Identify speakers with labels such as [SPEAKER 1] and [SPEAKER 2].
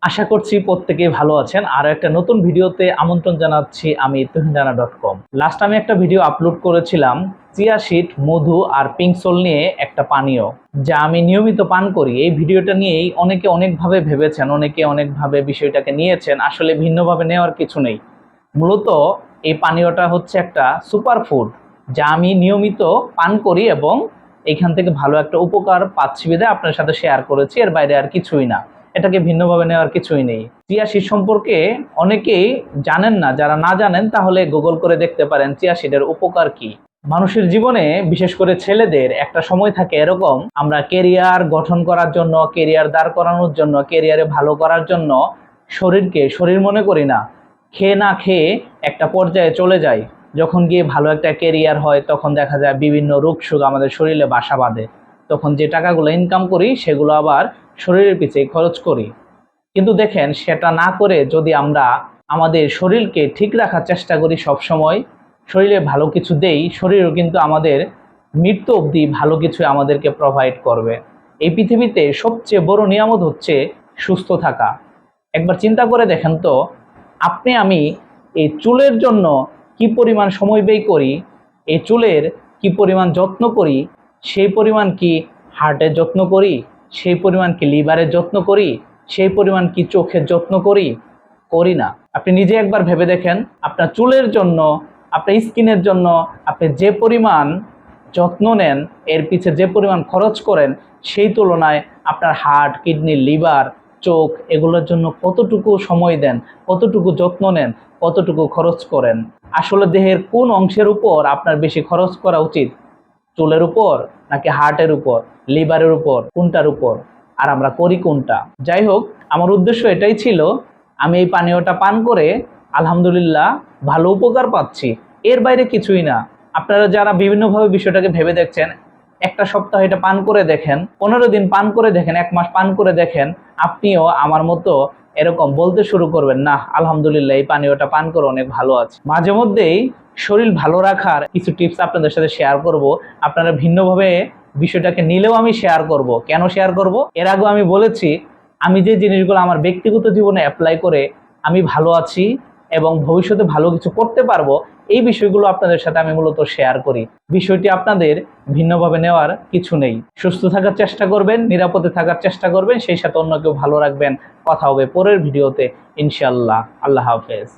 [SPEAKER 1] আশা করছি প্রত্যেকেই ভালো আছেন। আরো একটা নতুন ভিডিওতে আমন্ত্রণ জানাচ্ছি আমি tuhinrana.com। লাস্ট আমি একটা ভিডিও আপলোড করেছিলাম চিয়া সিড, মধু আর পিঙ্ক সল নিয়ে একটা পানীয়, যা আমি নিয়মিত পান করি। এই ভিডিওটা নিয়েই অনেকে অনেকভাবে ভেবেছেন, অনেকে অনেকভাবে বিষয়টাকে নিয়েছেন। আসলে ভিন্নভাবে নেওয়ার কিছু নেই। মূলত এই পানীয়টা হচ্ছে একটা সুপারফুড, যা আমি নিয়মিত পান করি এবং এখান থেকে ভালো একটা উপকার পাচ্ছি বিধায় আপনার সাথে শেয়ার করেছি। এর বাইরে আর কিছুই না, এটাকে ভিন্নভাবে নেওয়ার কিছুই নেই। চিয়া সিড সম্পর্কে অনেকেই জানেন না। যারা না জানেন তাহলে গুগল করে দেখতে পারেন চিয়া সিডের উপকার কি। মানুষের জীবনে বিশেষ করে ছেলেদের একটা সময় থাকে এরকম, আমরা কেরিয়ার গঠন করার জন্য, কেরিয়ার দাঁড় করানোর জন্য, কেরিয়ারে ভালো করার জন্য শরীরকে শরীর মনে করি না, খেয়ে না খেয়ে একটা পর্যায়ে চলে যায়। যখন গিয়ে ভালো একটা কেরিয়ার হয় তখন দেখা যায় বিভিন্ন রোগ শোক আমাদের শরীরে বাসা বাঁধে। তখন যে টাকাগুলো ইনকাম করি সেগুলো আবার শরীরের পিছিয়ে খরচ করি। কিন্তু দেখেন, সেটা না করে যদি আমরা আমাদের শরীরকে ঠিক রাখার চেষ্টা করি, সবসময় শরীরে ভালো কিছু দেই, শরীরও কিন্তু আমাদের মৃত্যু অবধি ভালো কিছু আমাদেরকে প্রোভাইড করবে। এই পৃথিবীতে সবচেয়ে বড় নিয়ামত হচ্ছে সুস্থ থাকা। একবার চিন্তা করে দেখেন তো, আপনি আমি এই চুলের জন্য কি পরিমাণ সময় ব্যয় করি, এই চুলের কি পরিমাণ যত্ন করি, সেই পরিমাণ কি হার্টের যত্ন করি, সেই পরিমাণ কি লিভারের যত্ন করি, সেই পরিমাণ কি চোখের যত্ন করি? করি না। আপনি নিজে একবার ভেবে দেখেন, আপনার চুলের জন্য, আপনার স্কিনের জন্য আপনি যে পরিমাণ যত্ন নেন, এর পিছে যে পরিমাণ খরচ করেন, সেই তুলনায় আপনার হার্ট, কিডনি, লিভার, চোখ এগুলোর জন্য কতটুকু সময় দেন, কতটুকু যত্ন নেন, কতটুকু খরচ করেন? আসলে দেহের কোন অংশের উপর আপনার বেশি খরচ করা উচিত? চুলের উপর নাকি হার্টের উপর, লিভারের উপর, কোনটার উপর? আর আমরা করি কোনটা? যাই হোক, আমার উদ্দেশ্য এটাই ছিল, আমি এই পানীয়টা পান করে আলহামদুলিল্লাহ ভালো উপকার পাচ্ছি। এর বাইরে কিছুই না। আপনারা যারা বিভিন্নভাবে বিষয়টাকে ভেবে দেখছেন, একটা সপ্তাহ এটা পান করে দেখেন, 15 দিন পান করে দেখেন, 1 মাস পান করে দেখেন, আপনিও আমার মতো এরকম বলতে শুরু করবেন, না আলহামদুলিল্লাহ এই পানীয়টা পান করে অনেক ভালো আছে। মাঝে মধ্যেই শরীর ভালো রাখার কিছু টিপস আপনাদের সাথে শেয়ার করব। আপনারা ভিন্নভাবে বিষয়টাকে নিলেও আমি শেয়ার করব। কেন শেয়ার করব? এর আগেও আমি বলেছি, আমি যে জিনিসগুলো আমার ব্যক্তিগত জীবনে অ্যাপ্লাই করে আমি ভালো আছি এবং ভবিষ্যতে ভালো কিছু করতে পারবো, এই বিষয়গুলো আপনাদের সাথে আমি মূলত শেয়ার করি। বিষয়টি আপনাদের ভিন্নভাবে নেওয়ার কিছু নেই। সুস্থ থাকার চেষ্টা করবেন, নিরাপদে থাকার চেষ্টা করবেন, সেই সাথে অন্যকেও ভালো রাখবেন। কথা হবে পরের ভিডিওতে ইনশাআল্লাহ। আল্লাহ হাফেজ।